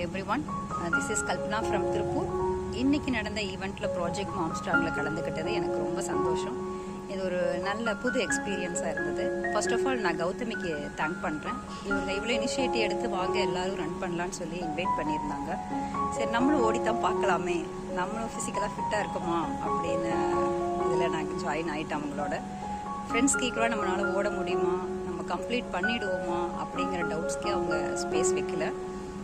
everyone. This is Kalpana from Tirupur. இன்னைக்கு நடந்த ஈவெண்ட்ல project மாம்ஸ்டாக்ல கலந்துக்கிட்டது எனக்கு ரொம்ப சந்தோஷம். இது ஒரு நல்ல புது எக்ஸ்பீரியன்ஸாக இருந்தது. ஃபர்ஸ்ட் ஆஃப் ஆல் நான் கௌதமிக்கு தேங்க் பண்ணுறேன். இவங்க இவ்வளோ இனிஷியேட்டிவ் எடுத்து வாங்க எல்லாரும் ரன் பண்ணலான்னு சொல்லி இன்வைட் பண்ணியிருந்தாங்க. சரி நம்மளும் ஓடித்தான் பார்க்கலாமே, நம்மளும் ஃபிசிக்கலாக ஃபிட்டாக இருக்குமா அப்படின்னு இதில் நாங்கள் ஜாயின் ஆகிட்டோம். அவங்களோட ஃப்ரெண்ட்ஸ்க்கு ஈக்குவலாக நம்மளால் ஓட முடியுமா, நம்ம கம்ப்ளீட் பண்ணிவிடுவோமா அப்படிங்கிற டவுட்ஸ்க்கே அவங்க ஸ்பேஸ் வைக்கல.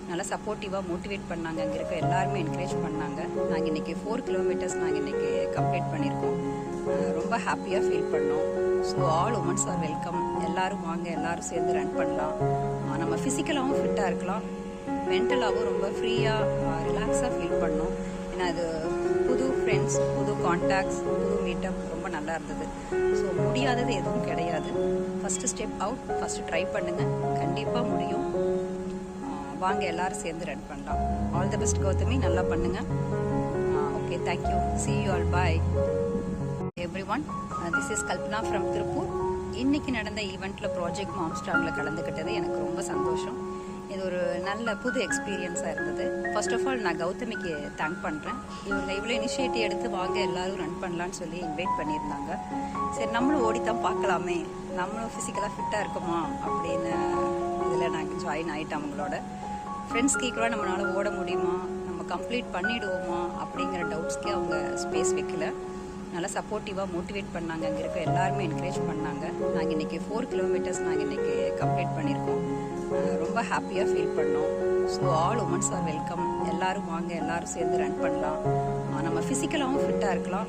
நல்லா சப்போர்ட்டிவாக மோட்டிவேட் பண்ணாங்க. அங்கே இருக்க எல்லாருமே என்கரேஜ் பண்ணாங்க. நாங்கள் இன்றைக்கி 4 கிலோமீட்டர்ஸ் நாங்கள் இன்றைக்கி கம்ப்ளீட் பண்ணியிருக்கோம். ரொம்ப ஹாப்பியாக ஃபீல் பண்ணோம். So all womens are welcome. எல்லோரும் வாங்க, எல்லோரும் சேர்ந்து ரன் பண்ணலாம். நம்ம ஃபிசிக்கலாகவும் ஃபிட்டாக இருக்கலாம், மென்டலாகவும் ரொம்ப ஃப்ரீயாக ரிலாக்ஸாக ஃபீல் பண்ணோம். ஏன்னா அது புது ஃப்ரெண்ட்ஸ், புது கான்டாக்ட்ஸ், புது மீட்டப் ரொம்ப நல்லா இருந்தது. ஸோ முடியாதது எதுவும் கிடையாது. First step out, first try பண்ணுங்கள், கண்டிப்பாக முடியும். வாங்க எல்லாரும் சேர்ந்து ரன் பண்ணலாம். ஆல் தி பெஸ்ட் கௌதமி, நல்லா பண்ணுங்க. Okay, thank you, see you all, bye everyone. This is Kalpana from Tirupur. இன்னைக்கு நடந்த ஈவெண்ட்ல ப்ராஜெக்ட் மாம்ஸ்டாக்ல கலந்துக்கிட்டது எனக்கு ரொம்ப சந்தோஷம். இது ஒரு நல்ல புது எக்ஸ்பீரியன்ஸாக இருந்தது. ஃபர்ஸ்ட் ஆஃப் ஆல் நான் கௌதமிக்கு தேங்க் பண்ணுறேன். இவங்க இவ்வளோ இனிஷியேட்டிவ் எடுத்து வாங்க எல்லாரும் ரன் பண்ணலான்னு சொல்லி இன்வைட் பண்ணியிருந்தாங்க. சரி நம்மளும் ஓடித்தான் பார்க்கலாமே, நம்மளும் ஃபிசிக்கலாக ஃபிட்டாக இருக்குமா அப்படின்னு இதில் நாங்கள் ஜாயின் ஆகிட்டோம். அவங்களோட ஃப்ரெண்ட்ஸ்க்கு ஈக்குவலாக நம்மளால் ஓட முடியுமா, நம்ம கம்ப்ளீட் பண்ணிவிடுவோமா அப்படிங்கிற டவுட்ஸ்க்கே அவங்க ஸ்பேஸ் வைக்கல. நல்லா சப்போர்ட்டிவாக மோட்டிவேட் பண்ணாங்க. அங்கே இருக்க எல்லாருமே என்கரேஜ் பண்ணாங்க. நாங்கள் இன்றைக்கி 4 கிலோமீட்டர்ஸ் நாங்கள் இன்றைக்கி கம்ப்ளீட் பண்ணியிருக்கோம். ரொம்ப ஹாப்பியாக ஃபீல் பண்ணோம். So all womens are welcome. எல்லோரும் வாங்க, எல்லோரும் சேர்ந்து ரன் பண்ணலாம். நம்ம ஃபிசிக்கலாகவும் ஃபிட்டாக இருக்கலாம்,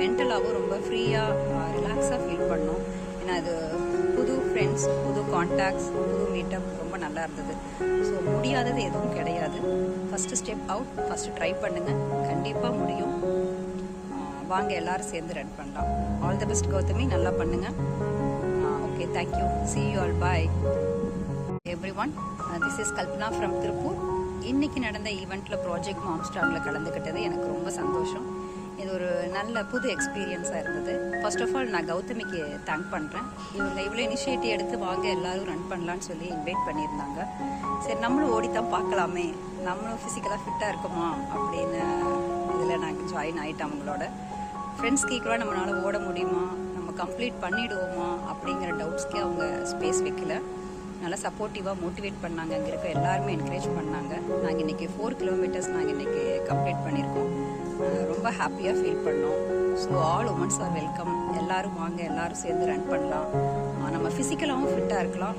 மென்டலாகவும் ரொம்ப ஃப்ரீயாக ரிலாக்ஸாக ஃபீல் பண்ணோம். ஏன்னா அது புது ஃப்ரெண்ட்ஸ், புது கான்டாக்ட்ஸ், புது மீட்டப் ரொம்ப நல்லா இருந்தது. ஸோ முடியாதது எதுவும் கிடையாது. First step out, first try பண்ணுங்கள், கண்டிப்பாக முடியும். வாங்க எல்லாரும் சேர்ந்து ரன் பண்ணலாம். ஆல் தி பெஸ்ட் கௌதமி, நல்லா பண்ணுங்கள். Okay, thank you, see you all, bye everyone. This is Kalpana from Tirupur. இன்னைக்கு நடந்த ஈவெண்ட்ல ப்ராஜெக்ட் மாம்ஸ்டாக்ல கலந்துக்கிட்டது எனக்கு ரொம்ப சந்தோஷம். இது ஒரு நல்ல புது எக்ஸ்பீரியன்ஸாக இருந்தது. ஃபர்ஸ்ட் ஆஃப் ஆல் நான் கௌதமிக்கு தேங்க் பண்ணுறேன். இவங்க இவ்வளோ இனிஷியேட்டிவ் எடுத்து வாங்க எல்லாரும் ரன் பண்ணலான்னு சொல்லி இன்வைட் பண்ணியிருந்தாங்க. சரி நம்மளும் ஓடித்தான் பார்க்கலாமே, நம்மளும் ஃபிசிக்கலாக ஃபிட்டாக இருக்குமா அப்படின்னு இதில் நாங்கள் ஜாயின் ஆகிட்டோம். அவங்களோட ஃப்ரெண்ட்ஸ்க்கு ஈக்குவலாக நம்மளால் ஓட முடியுமா, நம்ம கம்ப்ளீட் பண்ணிவிடுவோமா அப்படிங்கிற டவுட்ஸ்க்கே அவங்க ஸ்பேஸ் வைக்கல. நல்லா சப்போர்ட்டிவாக மோட்டிவேட் பண்ணாங்க. அங்கே இருக்க எல்லாருமே என்கரேஜ் பண்ணாங்க. நாங்கள் இன்றைக்கி 4 கிலோமீட்டர்ஸ் நாங்கள் இன்றைக்கி கம்ப்ளீட் பண்ணியிருக்கோம். ரொம்ப ஹாப்பியாக ஃபீல் பண்ணோம். So all womens are welcome. எல்லோரும் வாங்க, எல்லோரும் சேர்ந்து ரன் பண்ணலாம். நம்ம ஃபிசிக்கலாகவும் ஃபிட்டாக இருக்கலாம்,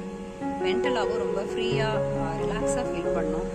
மென்டலாகவும் ரொம்ப ஃப்ரீயாக ரிலாக்ஸாக ஃபீல் பண்ணோம்.